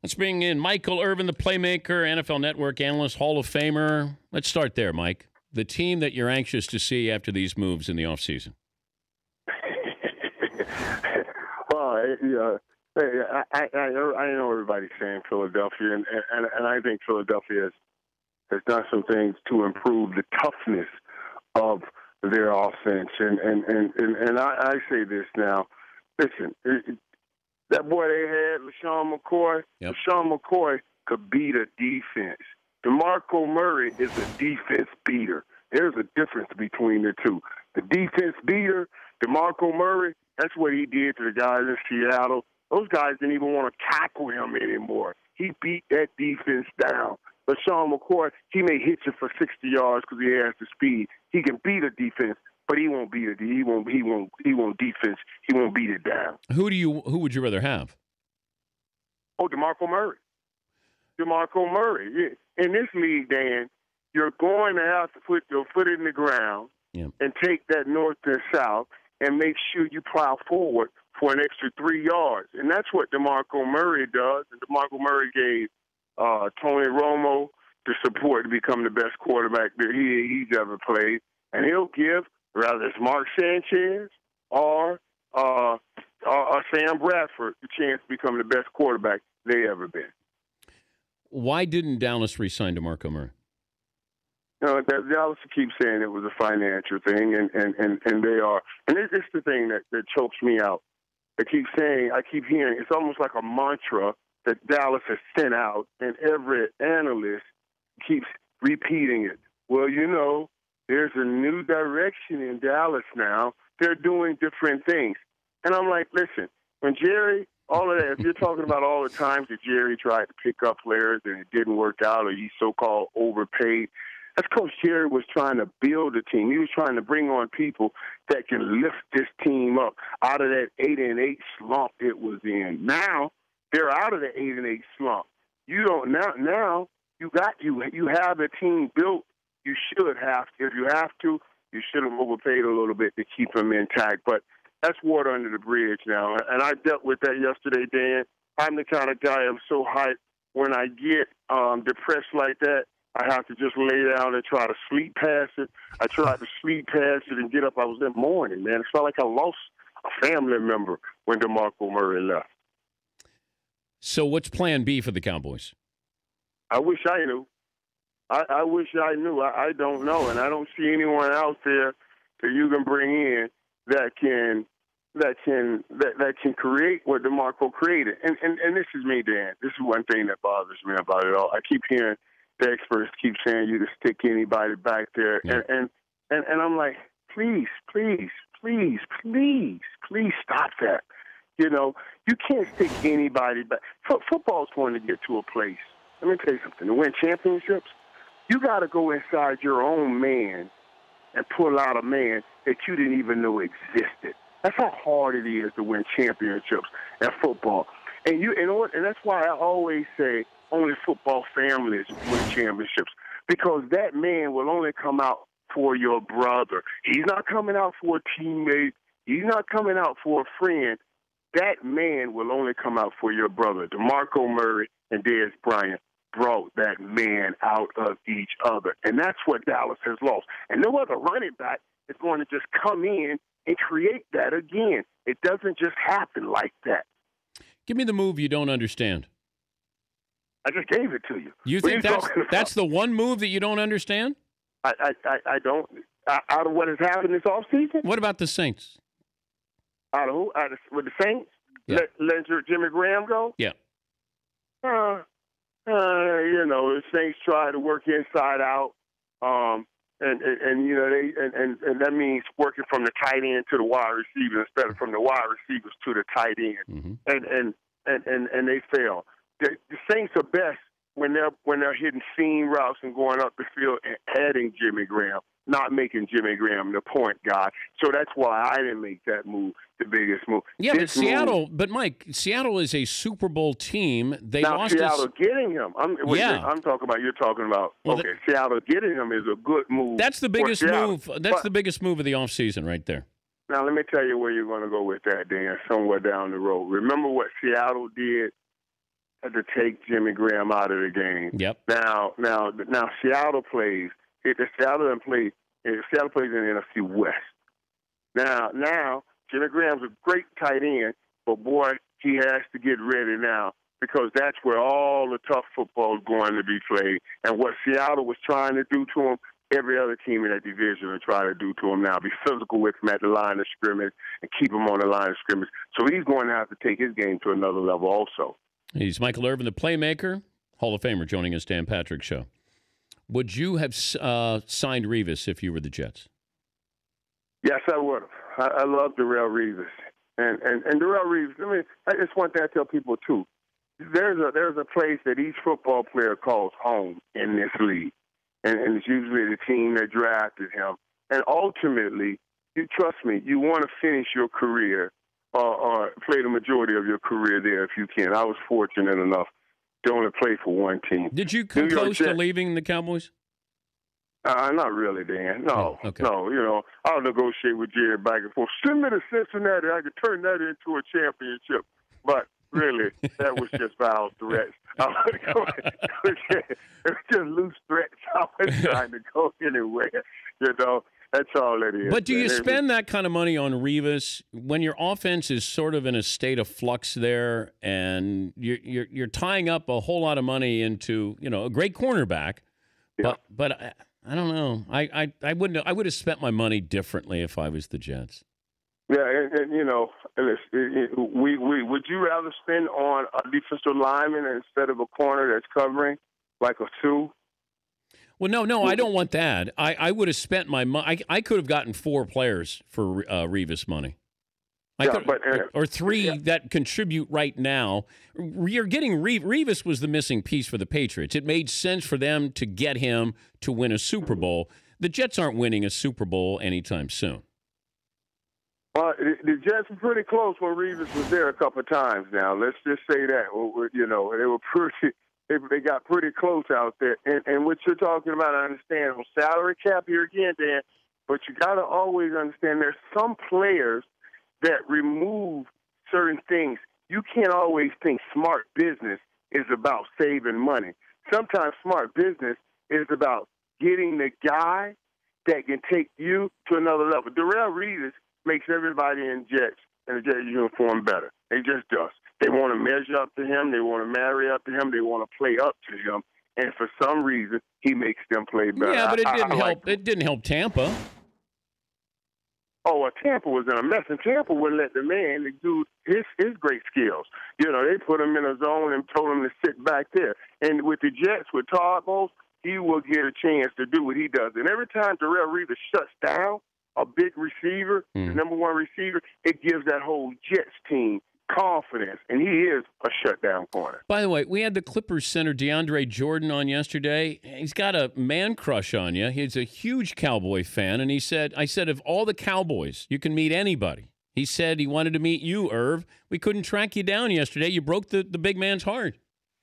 Let's bring in Michael Irvin, the playmaker, NFL Network analyst, Hall of Famer. Let's start there, Mike. The team that you're anxious to see after these moves in the offseason. Well, I know everybody's saying Philadelphia, and I think Philadelphia has done some things to improve the toughness of their offense. And I say this now. Listen, that boy they had, LaShawn McCoy, LaShawn McCoy could beat a defense. DeMarco Murray is a defense beater. There's a difference between the two. The defense beater, DeMarco Murray, that's what he did to the guys in Seattle. Those guys didn't even want to tackle him anymore. He beat that defense down. But Sean McCoy, he may hit you for 60 yards because he has the speed. He can beat a defense, but he won't beat it. He won't defense. He won't beat it down. Who would you rather have? Oh, DeMarco Murray. DeMarco Murray. In this league, Dan, you're going to have to put your foot in the ground and take that north and south and make sure you plow forward for an extra 3 yards. And that's what DeMarco Murray does. And DeMarco Murray gave Tony Romo the support to become the best quarterback that he's ever played. And he'll give, whether it's Mark Sanchez or Sam Bradford, the chance to become the best quarterback they ever been. Why didn't Dallas re-sign DeMarco Murray? Dallas keeps saying it was a financial thing, and they are. And it's the thing that chokes me out. I keep hearing, it's almost like a mantra that Dallas has sent out, and every analyst keeps repeating it. Well, there's a new direction in Dallas now. They're doing different things. And I'm like, listen, when Jerry, all of that, if you're talking about all the times that Jerry tried to pick up players and it didn't work out or he so-called overpaid, that's because Jerry was trying to build a team. He was trying to bring on people that can lift this team up out of that 8-8 slump it was in. Now they're out of the 8-8 slump. You don't now. You have a team built. You should have. If you have to, you should have overpaid a little bit to keep them intact. But that's water under the bridge now. And I dealt with that yesterday, Dan. I'm the kind of guy I'm so hyped when I get depressed like that. I have to just lay down and try to sleep past it. I tried to sleep past it and get up. I was in mourning, man. It felt like I lost a family member when DeMarco Murray left. So what's plan B for the Cowboys? I wish I knew. I wish I knew. I don't know, and I don't see anyone out there that you can bring in that can create what DeMarco created. And this is me, Dan. This is one thing that bothers me about it all. I keep hearing the experts keep saying you to stick anybody back there, and I'm like, please stop that. You can't stick anybody back. Football's going to get to a place. Let me tell you something. To win championships, you got to go inside your own man and pull out a man that you didn't even know existed. That's how hard it is to win championships in football. And and that's why I always say only football families win championships, because that man will only come out for your brother. He's not coming out for a teammate. He's not coming out for a friend. That man will only come out for your brother. DeMarco Murray and Dez Bryant brought that man out of each other. And that's what Dallas has lost. And no other running back is going to just come in and create that again. It doesn't just happen like that. Give me the move you don't understand. I just gave it to you. You think that's the one move that you don't understand? I don't. Out of what has happened this offseason? What about the Saints? Out of who? With the Saints? Yeah. Let Jimmy Graham go? Yeah. The Saints try to work inside out, and that means working from the tight end to the wide receiver instead of from the wide receivers to the tight end, and they fail. The Saints are best when they're hitting seam routes and going up the field and adding Jimmy Graham, not making Jimmy Graham the point guy. So that's why I didn't make that move the biggest move. Yeah, but Mike, Seattle is a Super Bowl team. They lost Seattle getting him. I'm talking about. You're talking about. Well, okay, Seattle getting him is a good move. That's the biggest move. That's the biggest move of the offseason right there. Now let me tell you where you're going to go with that, Dan. Somewhere down the road. Remember what Seattle did to take Jimmy Graham out of the game. Yep. Now Seattle plays. Seattle plays in the NFC West. Now Jimmy Graham's a great tight end, but boy, he has to get ready now because that's where all the tough football is going to be played. And what Seattle was trying to do to him, every other team in that division will try to do to him now. Be physical with him at the line of scrimmage and keep him on the line of scrimmage. So he's going to have to take his game to another level also. He's Michael Irvin, the playmaker, Hall of Famer, joining us, Dan Patrick Show. Would you have signed Revis if you were the Jets? Yes, I would have. I love Darrell Revis. And Darrell Revis, it's one thing I tell people, too. There's a place that each football player calls home in this league. And it's usually the team that drafted him. And ultimately, you trust me, you want to finish your career or play the majority of your career there if you can. I was fortunate enough to only play for one team. Did you come close to leaving the Cowboys? Not really, Dan. No, okay. No. I'll negotiate with Jerry back and forth. Send me to Cincinnati. I could turn that into a championship. But really, that was just foul threats. It was just loose threats. I wasn't trying to go anywhere. That's all it is. But do you spend that kind of money on Revis when your offense is sort of in a state of flux there, and you're tying up a whole lot of money into a great cornerback? Yeah. But I don't know. I wouldn't. I would have spent my money differently if I was the Jets. Yeah, and would you rather spend on a defensive lineman instead of a corner that's covering like a two? Well, no, I don't want that. I would have spent my money. I could have gotten 4 players for Revis money. Or 3 that contribute right now. You're getting Revis was the missing piece for the Patriots. It made sense for them to get him to win a Super Bowl. The Jets aren't winning a Super Bowl anytime soon. Well, the Jets were pretty close when Revis was there a couple of times now. Let's just say that. They were pretty. They got pretty close out there. And what you're talking about, I understand, on salary cap here again, Dan, but you got to always understand there's some players that remove certain things. You can't always think smart business is about saving money. Sometimes smart business is about getting the guy that can take you to another level. Darrell Revis makes everybody in the Jets uniform better. They just does. They want to measure up to him. They want to marry up to him. They want to play up to him. And for some reason, he makes them play better. Yeah, but it didn't help. It didn't help Tampa. Oh, well, Tampa was in a mess, and Tampa wouldn't let the man do his great skills. They put him in a zone and told him to sit back there. And with the Jets, with Todd Bowles, he will get a chance to do what he does. And every time Darrell Revis shuts down a big receiver, the number one receiver, it gives that whole Jets team confidence, and he is a shutdown corner. By the way, we had the Clippers center DeAndre Jordan on yesterday. He's got a man crush on you. He's a huge Cowboy fan, and I said, of all the Cowboys, you can meet anybody. He said he wanted to meet you, Irv. We couldn't track you down yesterday. You broke the big man's heart.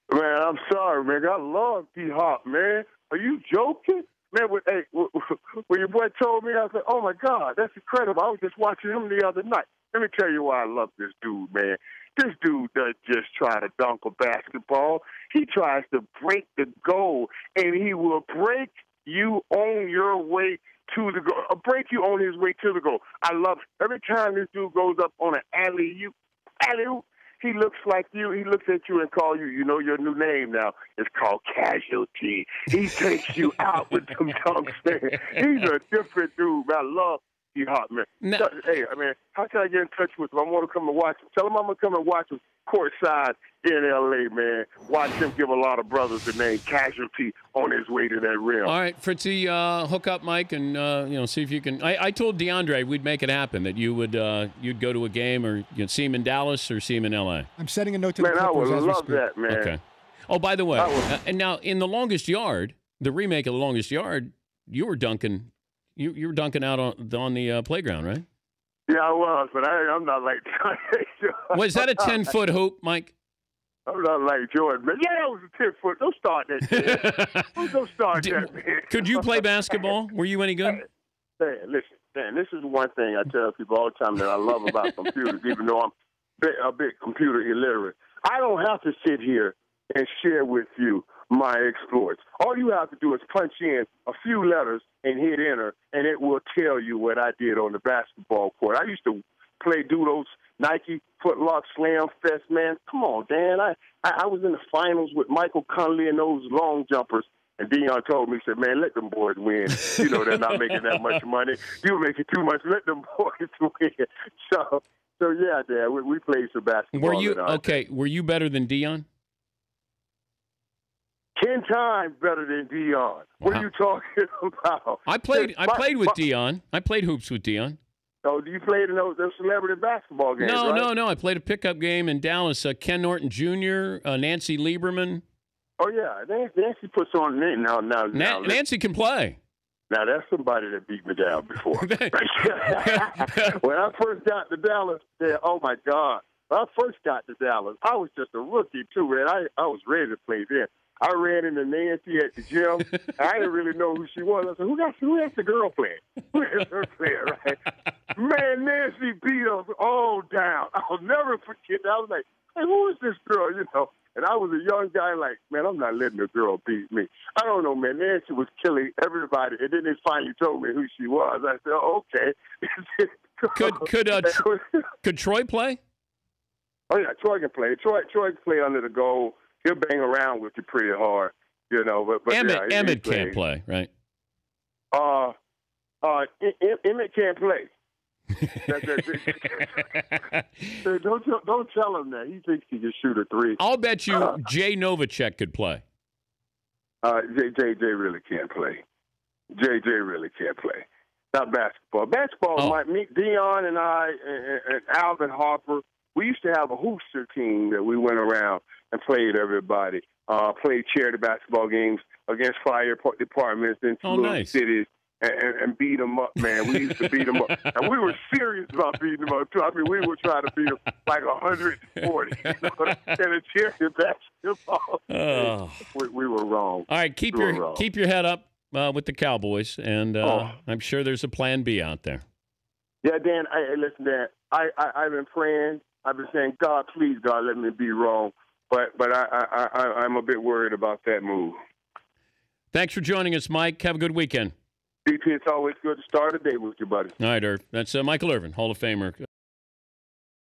Man, I'm sorry, man. I love D-Hop, man. Are you joking? Man, when your boy told me, I said, oh, my God, that's incredible. I was just watching him the other night. Let me tell you why I love this dude, man. This dude doesn't just try to dunk a basketball. He tries to break the goal, and he will break you on your way to the goal, break you on his way to the goal. I love it. Every time this dude goes up on an alley-oop, he looks like you. He looks at you and calls you. You know your new name now. It's called Casualty. He takes you out with some dunks, man. He's a different dude, man. I love D-Hop, man. No. Hey, man, how can I get in touch with him? I want to come and watch him. Tell him I'm going to come and watch him courtside in L.A., man. Watch him give a lot of brothers the name Casualty on his way to that rim. All right, Fritzy, hook up Mike and see if you can. I told DeAndre we'd make it happen, that you would you'd go to a game or you'd see him in Dallas or see him in L.A. I'm setting a note to the Clippers. Clippers. Man, I would love that, man. Okay. Oh, by the way, and now in The Longest Yard, the remake of The Longest Yard, you were dunking. You were dunking out on the playground, right? Yeah, I was, but I'm not like Was that a 10-foot hoop, Mike? I'm not like Jordan, man. Yeah, it was a 10-foot. Don't start that. Don't start that, man. Could you play basketball? Were you any good? Man, listen, this is one thing I tell people all the time that I love about computers, even though I'm a bit computer illiterate. I don't have to sit here and share with you my exploits. All you have to do is punch in a few letters and hit enter, and it will tell you what I did on the basketball court. I used to play those Nike Foot Lock Slam Fest, man. Come on, Dan. I was in the finals with Michael Conley and those long jumpers. And Dion told me, he said, man, let them boys win. You know, they're not making that much money. You're making too much. Let them boys win. So yeah, Dan, we played some basketball. Were you better than Dion? 10 times better than Dion. What are you talking about? I played with Dion. I played hoops with Dion. Oh, you played in those celebrity basketball games, right? No. I played a pickup game in Dallas. Ken Norton Jr., Nancy Lieberman. Oh, yeah. Nancy puts on now. Nancy can play. Now, that's somebody that beat me down before. When I first got to Dallas, oh, my God. When I first got to Dallas, I was just a rookie, too, man. I was ready to play then. I ran into Nancy at the gym. I didn't really know who she was. I said, who has the girl playing? Who is her playing, right? Man, Nancy beat us all down. I'll never forget that. I was like, hey, who is this girl, you know? And I was a young guy like, man, I'm not letting a girl beat me. I don't know, man. Nancy was killing everybody. And then they finally told me who she was. I said, oh, okay. Could Troy play? Oh, yeah, Troy can play. Troy can play under the goal. He'll bang around with you pretty hard, you know. But Emmett can't play, right? Emmett can't play. Don't tell him that. He thinks he can shoot a three. I'll bet you Jay Novacek could play. JJ really can't play. JJ really can't play. Not basketball. Basketball might meet Dion and I and Alvin Harper. We used to have a hoopster team that we went around and played everybody. Played charity basketball games against fire departments in little cities and beat them up, man. We used to beat them up. And we were serious about beating them up, too. I mean, we would try to beat them like 140 in a charity basketball. We were wrong. All right, keep your head up with the Cowboys, and I'm sure there's a plan B out there. Yeah, Dan, listen, Dan, I've been praying. I've been saying, God, please, God, let me be wrong. But I'm a bit worried about that move. Thanks for joining us, Mike. Have a good weekend. DP, it's always good to start a day with you, buddy. All right, Irv. That's Michael Irvin, Hall of Famer.